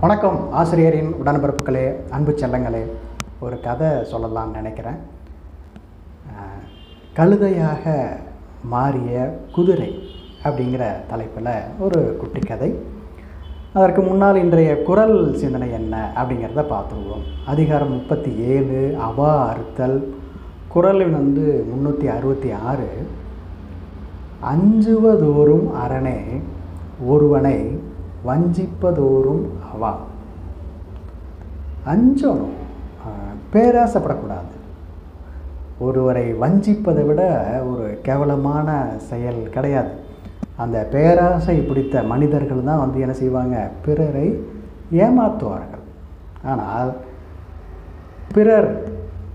வணக்கம் ஆசிரியரின் உடன்பிறப்புகளே, அன்பு செல்லங்களே. ஒரு கதை சொல்லலாம்னு நினைக்கிறேன். கழுதையாக மாறிய குதிரை அப்படிங்கிற தலைப்பில் ஒரு குட்டி கதை. அதற்கு முன்னால் இன்றைய குறள் சிந்தனை என்ன அப்படிங்கிறத பார்த்துருவோம். அதிகாரம் 37 அவா அறுத்தல். குறள் 366. அஞ்சுவதோறும் அரணே ஒருவனை வஞ்சிப்பதோறும் அவா. அஞ்சணும், பேராசைப்படக்கூடாது. ஒருவரை வஞ்சிப்பதை விட ஒரு கேவலமான செயல் கிடையாது. அந்த பேராசை பிடித்த மனிதர்கள் தான் என்ன செய்வாங்க, பிறரை ஏமாற்றுவார்கள். ஆனால் பிறர்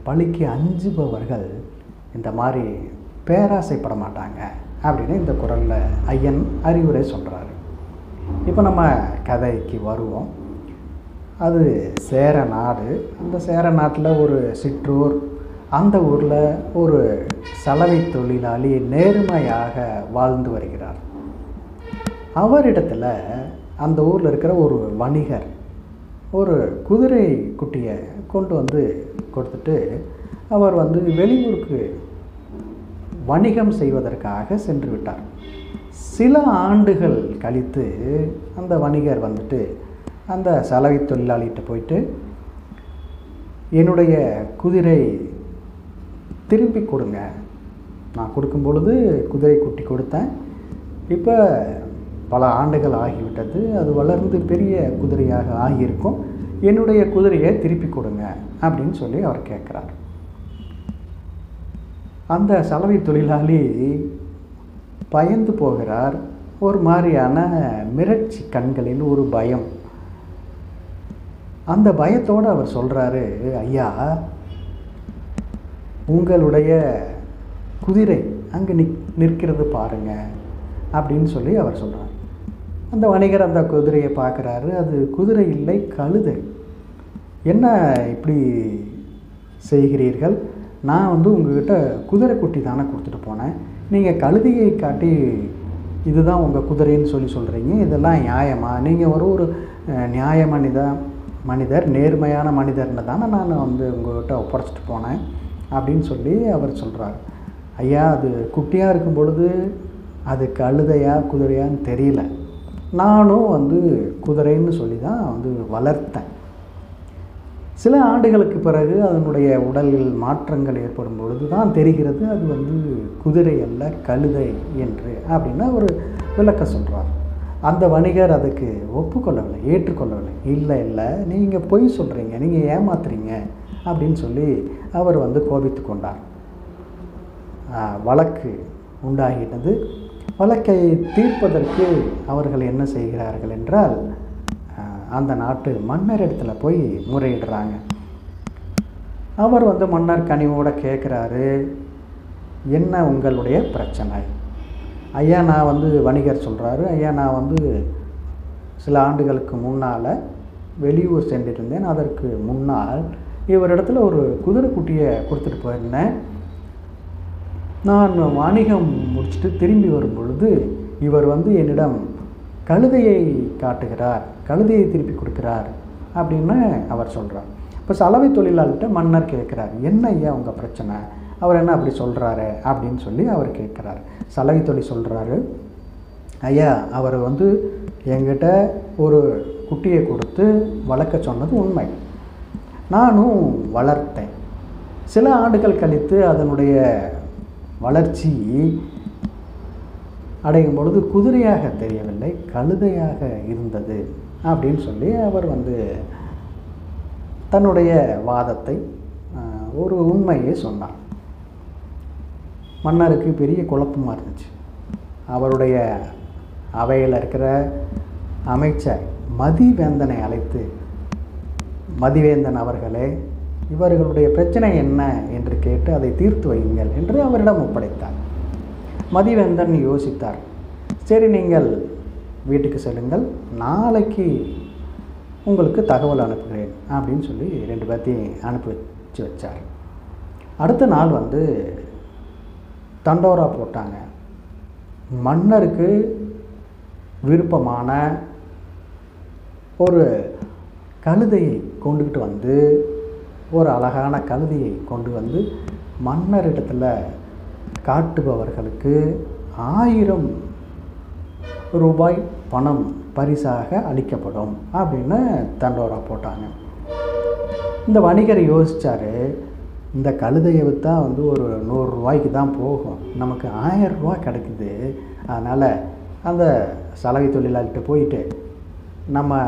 பழிக்கு அஞ்சுபவர்கள் இந்த மாதிரி பேராசைப்பட மாட்டாங்க அப்படின்னு இந்த குறளில் ஐயன் அறிவுரை சொல்கிறாரு. இப்போ நம்ம கதைக்கு வருவோம். அது சேர நாடு. அந்த சேர நாட்டில் ஒரு சிற்றூர். அந்த ஊரில் ஒரு சலவை தொழிலாளி நேர்மையாக வாழ்ந்து வருகிறார். அவரிடத்தில் அந்த ஊரில் இருக்கிற ஒரு வணிகர் ஒரு குதிரை குட்டியை கொண்டு வந்து கொடுத்துட்டு அவர் வெளியூருக்கு வணிகம் செய்வதற்காக சென்று விட்டார். சில ஆண்டுகள் கழித்து அந்த வணிகர் அந்த சலவை தொழிலாளிகிட்ட போயிட்டு, என்னுடைய குதிரை திருப்பி கொடுங்க, நான் கொடுக்கும் பொழுது குதிரை குட்டி கொடுத்தேன், இப்போ பல ஆண்டுகள் ஆகிவிட்டது, அது வளர்ந்து பெரிய குதிரையாக ஆகியிருக்கும், என்னுடைய குதிரையை திருப்பி கொடுங்க அப்படின்னு சொல்லி அவர் கேட்குறார். அந்த சலவை தொழிலாளி பயந்து போகிறார். ஒரு மாதிரியான மிரட்சி கண்களில் ஒரு பயம். அந்த பயத்தோடு அவர் சொல்கிறாரு, ஐயா, உங்களுடைய குதிரை அங்கே நிற்கிறது பாருங்க அப்படின்னு சொல்லி அவர் சொல்கிறார். அந்த வணிகர் அந்த குதிரையை பார்க்குறாரு. அது குதிரை இல்லை, கழுதை. என்ன இப்படி செய்கிறீர்கள்? நான் உங்கள்கிட்ட குதிரை குட்டி தானே கொடுத்துட்டு போனேன், நீங்கள் கழுதையை காட்டி இதுதான் உங்கள் குதிரைன்னு சொல்கிறீங்க, இதெல்லாம் நியாயமா? நீங்கள் ஒரு நியாய மனிதர், நேர்மையான மனிதர்னு தானே நான் உங்கள்கிட்ட ஒப்படைச்சிட்டு போனேன் அப்படின்னு சொல்லி அவர் சொல்கிறார். ஐயா, அது குட்டியாக இருக்கும் பொழுது அது கழுதையா குதிரையான்னு தெரியல, நானும் குதிரைன்னு சொல்லி தான் வளர்த்தேன். சில ஆண்டுகளுக்கு பிறகு அதனுடைய உடலில் மாற்றங்கள் ஏற்படும் பொழுது தான் தெரிகிறது அது குதிரை அல்ல, கழுதை என்று அப்படின்னு ஒரு விளக்கம் சொல்கிறார். அந்த வணிகர் அதுக்கு ஒப்புக்கொள்ளவில்லை, ஏற்றுக்கொள்ளவில்லை. இல்லை, நீங்கள் பொய் சொல்கிறீங்க, நீங்கள் ஏமாத்துறீங்க அப்படின்னு சொல்லி அவர் கோபித்து கொண்டார். வழக்கு உண்டாகிட்டது. வழக்கை தீர்ப்பதற்கு அவர்கள் என்ன செய்கிறார்கள் என்றால், அந்த நாட்டு மன்னர் இடத்துல போய் முறையிடுறாங்க. அவர் மன்னர் கனிவோடு கேட்குறாரு, என்ன உங்களுடைய பிரச்சனை? ஐயா, நான் வணிகர் சொல்கிறாரு, ஐயா, நான் சில ஆண்டுகளுக்கு முன்னால் வெளியூர் சென்றிருந்தேன். அதற்கு முன்னால் இவரிடத்துல ஒரு குதிரை குட்டியை கொடுத்துட்டு போயிருந்தேன். நான் வணிகம் முடிச்சுட்டு திரும்பி வரும் பொழுது இவர் என்னிடம் கழுதையை காட்டுகிறார், கழுதையை திருப்பி கொடுக்கிறார் அப்படின்னு அவர் சொல்கிறார். இப்போ சலவை தொழிலாளிகிட்ட மன்னர் கேட்குறார், என்ன ஐயா உங்கள் பிரச்சனை, அவர் என்ன அப்படி சொல்கிறாரு அப்படின்னு சொல்லி அவர் கேட்குறாரு. சலவை தொழில் சொல்கிறாரு, ஐயா, அவர் என்கிட்ட ஒரு குட்டியை கொடுத்து வளர்க்க சொன்னது உண்மை, நானும் வளர்த்தேன். சில ஆண்டுகள் கழித்து அதனுடைய வளர்ச்சி அடையும் பொழுது குதிரையாக தெரியவில்லை, கழுதையாக இருந்தது அப்படின்னு சொல்லி அவர் தன்னுடைய வாதத்தை, ஒரு உண்மையை சொன்னார். மன்னருக்கு பெரிய குழப்பமாக இருந்துச்சு. அவருடைய அவையில் இருக்கிற அமைச்சர் மதிவேந்தனை அழைத்து, மதிவேந்தன் அவர்களே, இவர்களுடைய பிரச்சனை என்ன என்று கேட்டு அதை தீர்த்து வையுங்கள் என்று அவரிடம் ஒப்படைத்தார். மதிவேந்தன் யோசித்தார். சரி, நீங்கள் வீட்டுக்கு செல்லுங்கள், நாளைக்கு உங்களுக்கு தகவல் அனுப்புகிறேன் அப்படின்னு சொல்லி 2 பேர்த்தையும் அனுப்பி வச்சார். அடுத்த நாள் தண்டோரா போட்டாங்க. மன்னருக்கு விருப்பமான ஒரு கழுதையை கொண்டுக்கிட்டு வந்து, ஒரு அழகான கழுதையை கொண்டு வந்து மன்னரிடத்தில் காட்டுபவர்களுக்கு 1000 ரூபாய் பணம் பரிசாக அளிக்கப்படும் அப்படின்னு தண்டோரா போட்டாங்க. இந்த வணிகர் யோசித்தார், இந்த கழுதையை விற்றா வந்து ஒரு 100 ரூபாய்க்கு தான் போகும், நமக்கு 1000 ரூபா கிடைக்குது. அதனால் அந்த சலவை தொழிலாளிகிட்ட போயிட்டு நம்ம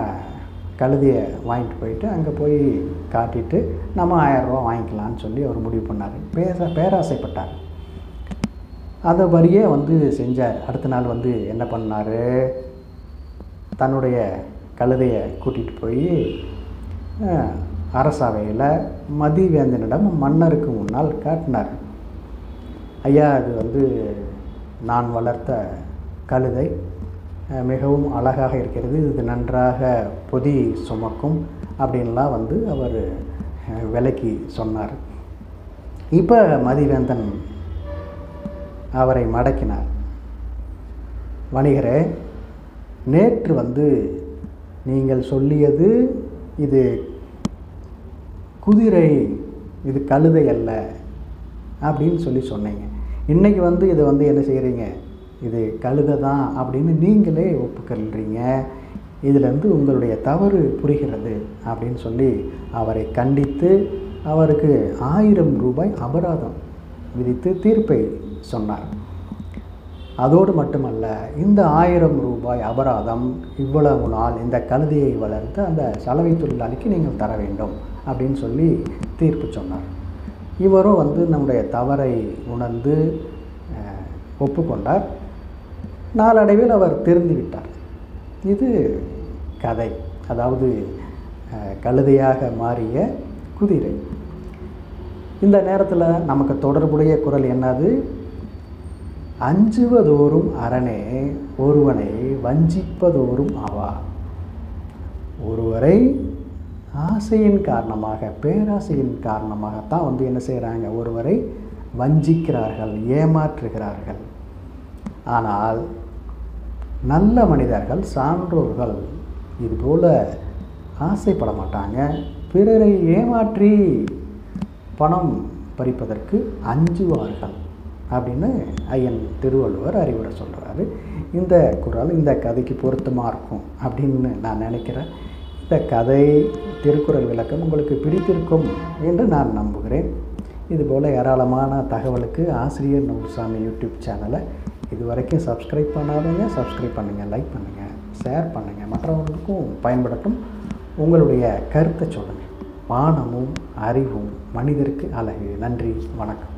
கழுதையை வாங்கிட்டு போயிட்டு அங்கே போய் காட்டிட்டு நம்ம 1000 ரூபா வாங்கிக்கலான்னு சொல்லி அவர் முடிவு பண்ணார். பேராசைப்பட்டார். அதை வரியே வந்து செஞ்சார். அடுத்த நாள் வந்து என்ன பண்ணார், தன்னுடைய கழுதையை கூட்டிகிட்டு போய் அரசவையில் மதிவேந்தனிடம் மன்னருக்கு முன்னால் காட்டினார். ஐயா, அது வந்து நான் வளர்த்த கழுதை, மிகவும் அழகாக இருக்கிறது, இது நன்றாக பொதி சுமக்கும் அப்படின்லாம் வந்து அவர் விலைக்கு சொன்னார். இப்போ மதிவேந்தன் அவரை மடக்கினார். வணிகரே, நேற்று வந்து நீங்கள் சொல்லியது இது குதிரை, இது கழுதை அல்ல அப்படின்னு சொல்லி சொன்னீங்க. இன்றைக்கி வந்து இதை வந்து என்ன செய்கிறீங்க, இது கழுதை தான் அப்படின்னு நீங்களே ஒப்புக்கொள்கிறீங்க. இதிலேருந்து உங்களுடைய தவறு புரிகிறது அப்படின்னு சொல்லி அவரை கண்டித்து அவருக்கு 1000 ரூபாய் அபராதம் விதித்து தீர்ப்பை சொன்னார். அதோடு மட்டுமல்ல, இந்த 1000 ரூபாய் அபராதம் இவ்வளவு நாள் இந்த கழுதையை வளர்த்து அந்த சலவை தொழிலாளிக்கு நீங்கள் தர வேண்டும் அப்படின்னு சொல்லி தீர்ப்பு சொன்னார். இவரும் வந்து நம்முடைய தவறை உணர்ந்து ஒப்புக்கொண்டார். நாளடைவில் அவர் திருந்திவிட்டார். இது கதை, அதாவது கழுதையாக மாறிய குதிரை. இந்த நேரத்தில் நமக்கு தொடர்புடைய குறள் என்னது, அஞ்சுவதோறும் அரணே ஒருவனை வஞ்சிப்பதோறும் அவா. ஒருவரை ஆசையின் காரணமாக, பேராசையின் காரணமாகத்தான் வந்து என்ன செய்கிறாங்க, ஒருவரை வஞ்சிக்கிறார்கள், ஏமாற்றுகிறார்கள். ஆனால் நல்ல மனிதர்கள், சான்றோர்கள் இதுபோல் ஆசைப்பட மாட்டாங்க. பிறரை ஏமாற்றி பணம் பறிப்பதற்கு அஞ்சுவார்கள் அப்படின்னு ஐயன் திருவள்ளுவர் அறிவுரை சொல்கிறாரு. இந்த குறள் இந்த கதைக்கு பொருத்தமாக இருக்கும் அப்படின்னு நான் நினைக்கிறேன். இந்த கதை, திருக்குறள் விளக்கம் உங்களுக்கு பிடித்திருக்கும் என்று நான் நம்புகிறேன். இதுபோல் ஏராளமான தகவலுக்கு ஆசிரியர் நூல்சாமி யூடியூப் சேனலை இது வரைக்கும் சப்ஸ்கிரைப் பண்ணாதவங்க சப்ஸ்கிரைப் பண்ணுங்கள், லைக் பண்ணுங்கள், ஷேர் பண்ணுங்கள், மற்றவர்களுக்கும் பயன்படட்டும். உங்களுடைய கருத்தை சொல்லுங்கள். வானமும் அறிவும் மனிதருக்கு அழகு. நன்றி, வணக்கம்.